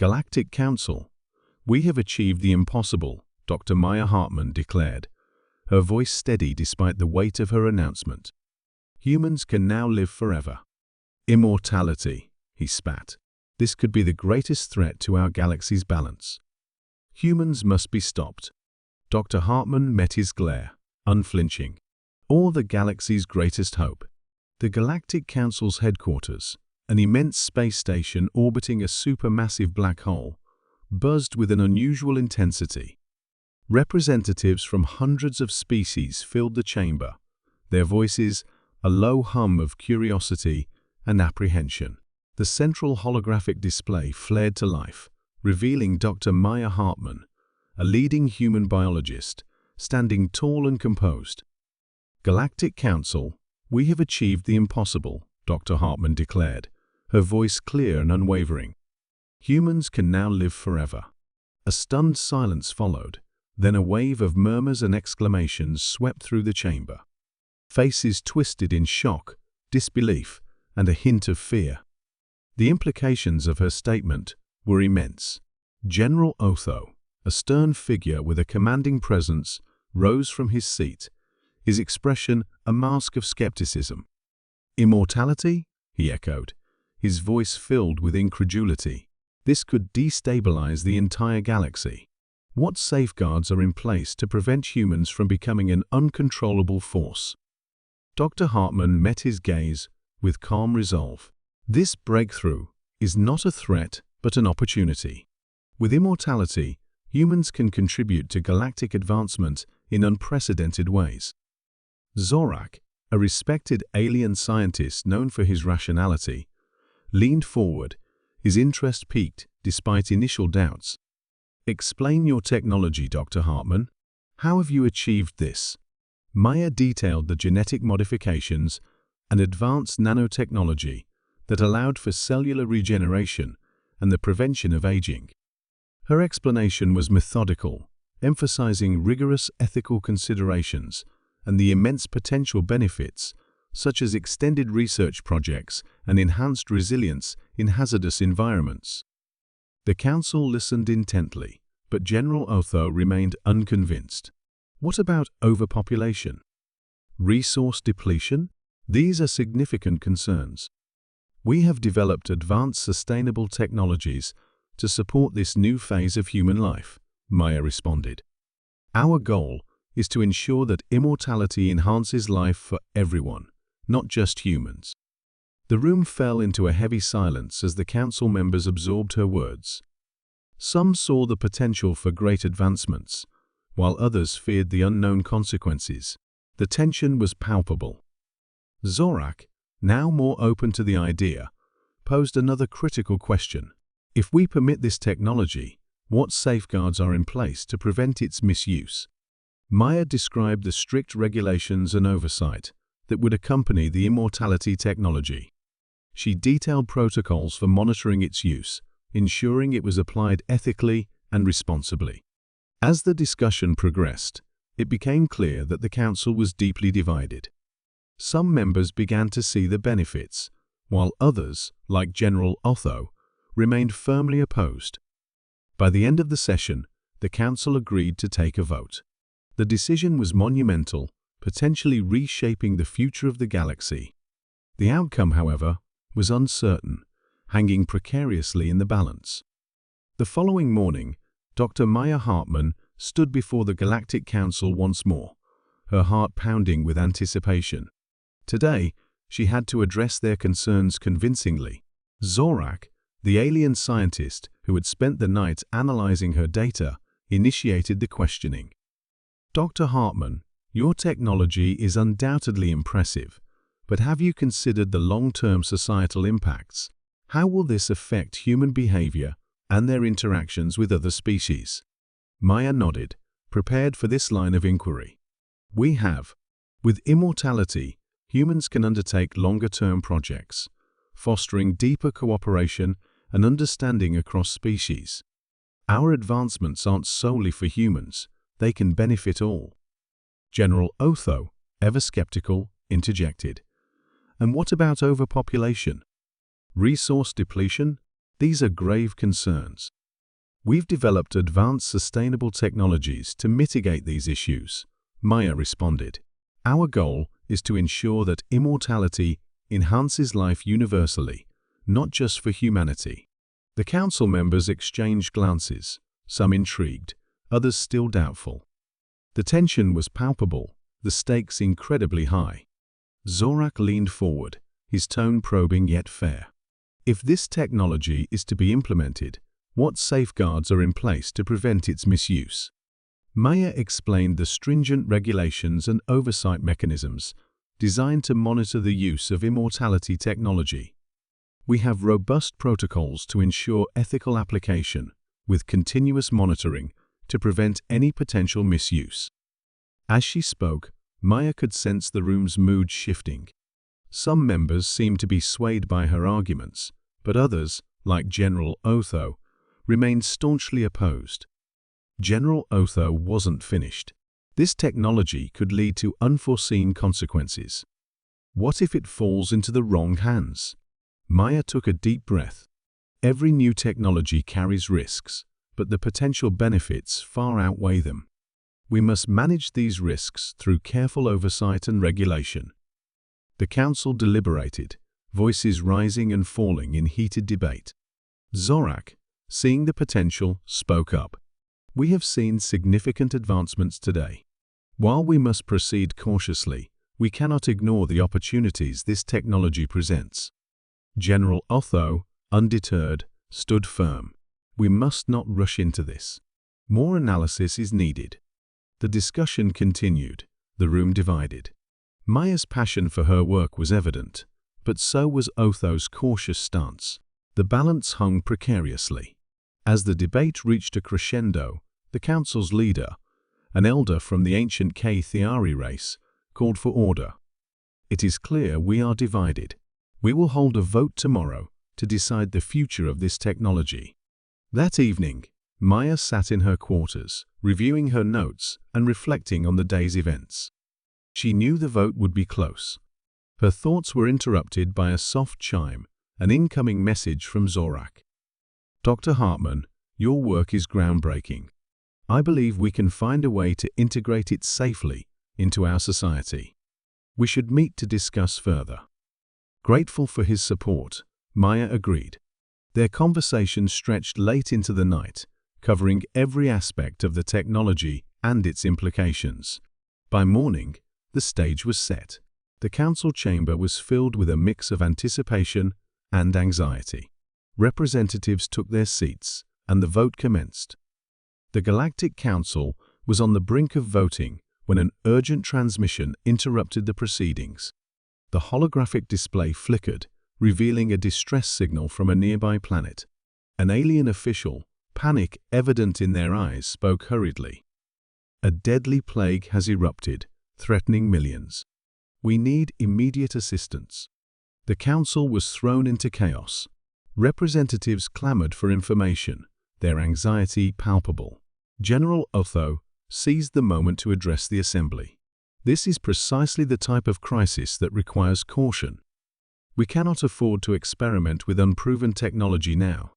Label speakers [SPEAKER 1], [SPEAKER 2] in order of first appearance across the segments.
[SPEAKER 1] Galactic Council. We have achieved the impossible, Dr. Maya Hartman declared, her voice steady despite the weight of her announcement. Humans can now live forever. Immortality, he spat. This could be the greatest threat to our galaxy's balance. Humans must be stopped. Dr. Hartman met his glare, unflinching. Or the galaxy's greatest hope. The Galactic Council's headquarters, an immense space station orbiting a supermassive black hole, buzzed with an unusual intensity. Representatives from hundreds of species filled the chamber, their voices a low hum of curiosity and apprehension. The central holographic display flared to life, revealing Dr. Maya Hartman, a leading human biologist, standing tall and composed. Galactic Council, we have achieved the impossible, Dr. Hartman declared, her voice clear and unwavering. Humans can now live forever. A stunned silence followed, then a wave of murmurs and exclamations swept through the chamber. Faces twisted in shock, disbelief, and a hint of fear. The implications of her statement were immense. General Otho, a stern figure with a commanding presence, rose from his seat, his expression a mask of skepticism. Immortality? He echoed, his voice filled with incredulity. This could destabilize the entire galaxy. What safeguards are in place to prevent humans from becoming an uncontrollable force? Dr. Hartman met his gaze with calm resolve. This breakthrough is not a threat but an opportunity. With immortality, humans can contribute to galactic advancement in unprecedented ways. Zorak, a respected alien scientist known for his rationality, leaned forward, his interest piqued despite initial doubts. Explain your technology, Dr. Hartman. How have you achieved this? Maya detailed the genetic modifications and advanced nanotechnology that allowed for cellular regeneration and the prevention of aging. Her explanation was methodical, emphasizing rigorous ethical considerations and the immense potential benefits, such as extended research projects and enhanced resilience in hazardous environments. The Council listened intently, but General Otho remained unconvinced. What about overpopulation? Resource depletion? These are significant concerns. We have developed advanced sustainable technologies to support this new phase of human life, Maya responded. Our goal is to ensure that immortality enhances life for everyone, not just humans. The room fell into a heavy silence as the council members absorbed her words. Some saw the potential for great advancements, while others feared the unknown consequences. The tension was palpable. Zorak, now more open to the idea, posed another critical question. If we permit this technology, what safeguards are in place to prevent its misuse? Maya described the strict regulations and oversight that would accompany the immortality technology. She detailed protocols for monitoring its use, ensuring it was applied ethically and responsibly. As the discussion progressed, it became clear that the council was deeply divided. Some members began to see the benefits, while others, like General Otho, remained firmly opposed. By the end of the session, the council agreed to take a vote. The decision was monumental, potentially reshaping the future of the galaxy. The outcome, however, was uncertain, hanging precariously in the balance. The following morning, Dr. Maya Hartman stood before the Galactic Council once more, her heart pounding with anticipation. Today, she had to address their concerns convincingly. Zorak, the alien scientist who had spent the night analyzing her data, initiated the questioning. Dr. Hartman, your technology is undoubtedly impressive, but have you considered the long-term societal impacts? How will this affect human behavior and their interactions with other species? Maya nodded, prepared for this line of inquiry. We have. With immortality, humans can undertake longer-term projects, fostering deeper cooperation and understanding across species. Our advancements aren't solely for humans, they can benefit all. General Otho, ever skeptical, interjected. And what about overpopulation? Resource depletion? These are grave concerns. We've developed advanced sustainable technologies to mitigate these issues, Maya responded. Our goal is to ensure that immortality enhances life universally, not just for humanity. The council members exchanged glances, some intrigued, others still doubtful. The tension was palpable, the stakes incredibly high. Zorak leaned forward, his tone probing yet fair. If this technology is to be implemented, what safeguards are in place to prevent its misuse? Maya explained the stringent regulations and oversight mechanisms designed to monitor the use of immortality technology. We have robust protocols to ensure ethical application, with continuous monitoring to prevent any potential misuse. As she spoke, Maya could sense the room's mood shifting. Some members seemed to be swayed by her arguments, but others, like General Otho, remained staunchly opposed. General Otho wasn't finished. This technology could lead to unforeseen consequences. What if it falls into the wrong hands? Maya took a deep breath. Every new technology carries risks, but the potential benefits far outweigh them. We must manage these risks through careful oversight and regulation. The council deliberated, voices rising and falling in heated debate. Zorak, seeing the potential, spoke up. We have seen significant advancements today. While we must proceed cautiously, we cannot ignore the opportunities this technology presents. General Otho, undeterred, stood firm. We must not rush into this. More analysis is needed. The discussion continued, the room divided. Maya's passion for her work was evident, but so was Otho's cautious stance. The balance hung precariously. As the debate reached a crescendo, the council's leader, an elder from the ancient K-Theari race, called for order. It is clear we are divided. We will hold a vote tomorrow to decide the future of this technology. That evening, Maya sat in her quarters, reviewing her notes and reflecting on the day's events. She knew the vote would be close. Her thoughts were interrupted by a soft chime, an incoming message from Zorak. Dr. Hartman, your work is groundbreaking. I believe we can find a way to integrate it safely into our society. We should meet to discuss further. Grateful for his support, Maya agreed. Their conversation stretched late into the night, covering every aspect of the technology and its implications. By morning, the stage was set. The council chamber was filled with a mix of anticipation and anxiety. Representatives took their seats, and the vote commenced. The Galactic Council was on the brink of voting when an urgent transmission interrupted the proceedings. The holographic display flickered, revealing a distress signal from a nearby planet. An alien official, panic evident in their eyes, spoke hurriedly. A deadly plague has erupted, threatening millions. We need immediate assistance. The council was thrown into chaos. Representatives clamored for information, their anxiety palpable. General Otho seized the moment to address the assembly. This is precisely the type of crisis that requires caution. We cannot afford to experiment with unproven technology now.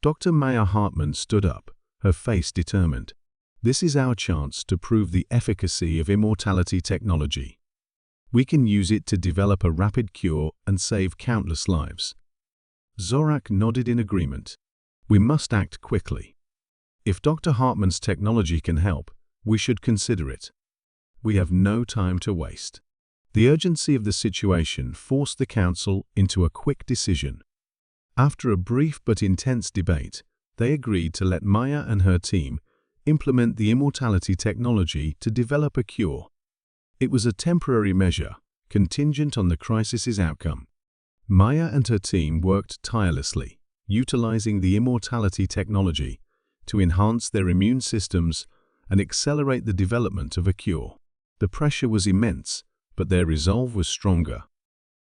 [SPEAKER 1] Dr. Maya Hartman stood up, her face determined. This is our chance to prove the efficacy of immortality technology. We can use it to develop a rapid cure and save countless lives. Zorak nodded in agreement. We must act quickly. If Dr. Hartman's technology can help, we should consider it. We have no time to waste. The urgency of the situation forced the council into a quick decision. After a brief but intense debate, they agreed to let Maya and her team implement the immortality technology to develop a cure. It was a temporary measure, contingent on the crisis's outcome. Maya and her team worked tirelessly, utilizing the immortality technology to enhance their immune systems and accelerate the development of a cure. The pressure was immense, but their resolve was stronger.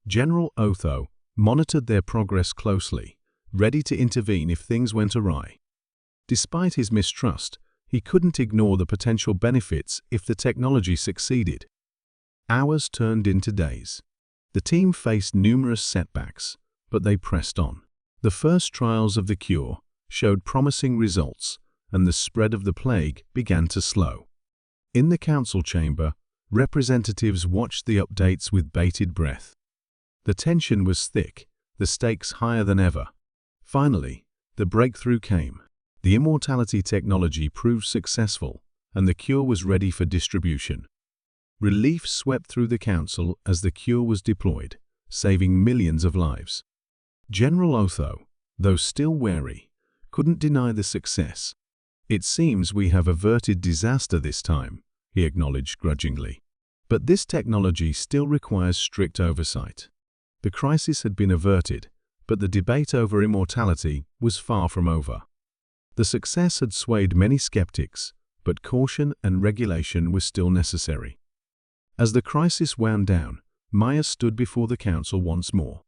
[SPEAKER 1] General Otho monitored their progress closely, ready to intervene if things went awry. Despite his mistrust, he couldn't ignore the potential benefits if the technology succeeded. Hours turned into days. The team faced numerous setbacks, but they pressed on. The first trials of the cure showed promising results, and the spread of the plague began to slow. In the council chamber, representatives watched the updates with bated breath. The tension was thick, the stakes higher than ever. Finally, the breakthrough came. The immortality technology proved successful, and the cure was ready for distribution. Relief swept through the council as the cure was deployed, saving millions of lives. General Otho, though still wary, couldn't deny the success. "It seems we have averted disaster this time," he acknowledged grudgingly. But this technology still requires strict oversight. The crisis had been averted, but the debate over immortality was far from over. The success had swayed many skeptics, but caution and regulation were still necessary. As the crisis wound down, Maya stood before the council once more.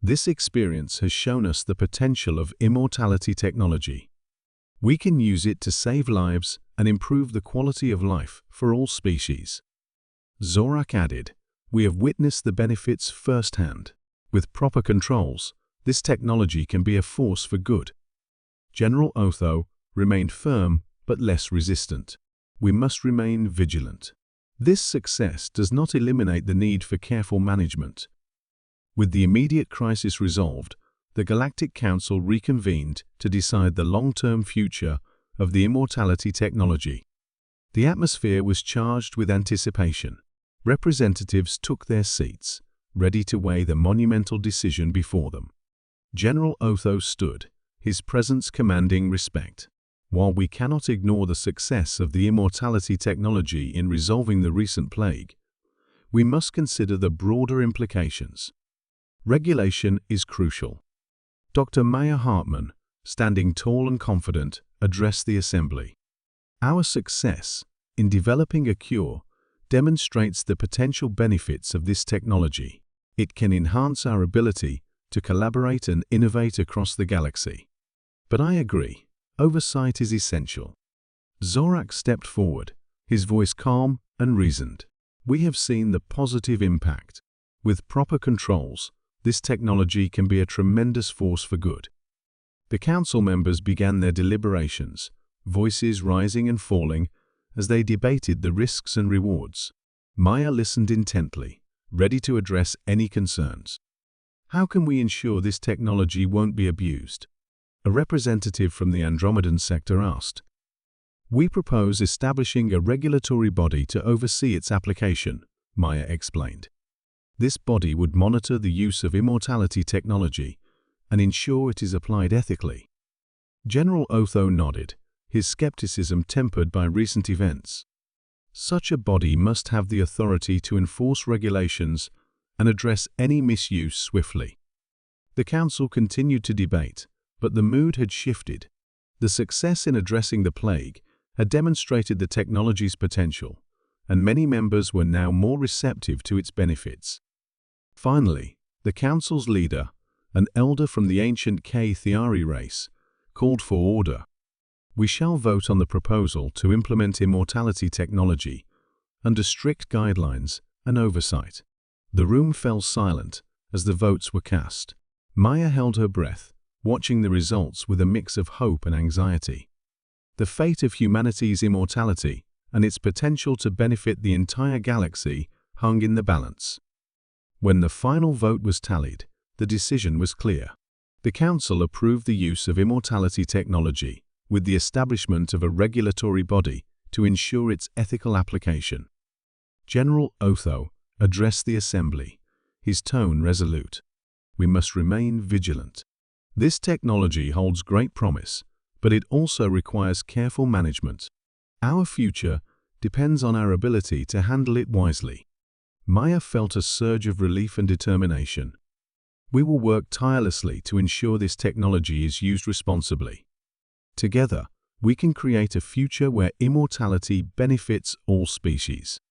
[SPEAKER 1] "This experience has shown us the potential of immortality technology. We can use it to save lives and improve the quality of life for all species." Zorak added, "We have witnessed the benefits firsthand. With proper controls, this technology can be a force for good." General Otho remained firm but less resistant. "We must remain vigilant. This success does not eliminate the need for careful management." With the immediate crisis resolved, the Galactic Council reconvened to decide the long-term future of the immortality technology. The atmosphere was charged with anticipation. Representatives took their seats, ready to weigh the monumental decision before them. General Otho stood, his presence commanding respect. "While we cannot ignore the success of the immortality technology in resolving the recent plague, we must consider the broader implications. Regulation is crucial." Dr. Maya Hartman, standing tall and confident, addressed the assembly. "Our success in developing a cure demonstrates the potential benefits of this technology. It can enhance our ability to collaborate and innovate across the galaxy. But I agree, oversight is essential." Zorak stepped forward, his voice calm and reasoned. "We have seen the positive impact. With proper controls, this technology can be a tremendous force for good." The council members began their deliberations, voices rising and falling as they debated the risks and rewards. Maya listened intently, ready to address any concerns. "How can we ensure this technology won't be abused?" a representative from the Andromedan sector asked. "We propose establishing a regulatory body to oversee its application," Maya explained. "This body would monitor the use of immortality technology and ensure it is applied ethically." General Otho nodded, his skepticism tempered by recent events. Such a body must have the authority to enforce regulations and address any misuse swiftly. The council continued to debate, but the mood had shifted. The success in addressing the plague had demonstrated the technology's potential, and many members were now more receptive to its benefits. Finally, the council's leader, an elder from the ancient K-Theari race, called for order. "We shall vote on the proposal to implement immortality technology under strict guidelines and oversight." The room fell silent as the votes were cast. Maya held her breath, watching the results with a mix of hope and anxiety. The fate of humanity's immortality and its potential to benefit the entire galaxy hung in the balance. When the final vote was tallied, the decision was clear. The Council approved the use of immortality technology, with the establishment of a regulatory body to ensure its ethical application. General Otho addressed the assembly, his tone resolute. "We must remain vigilant. This technology holds great promise, but it also requires careful management. Our future depends on our ability to handle it wisely." Maya felt a surge of relief and determination. "We will work tirelessly to ensure this technology is used responsibly. Together, we can create a future where immortality benefits all species."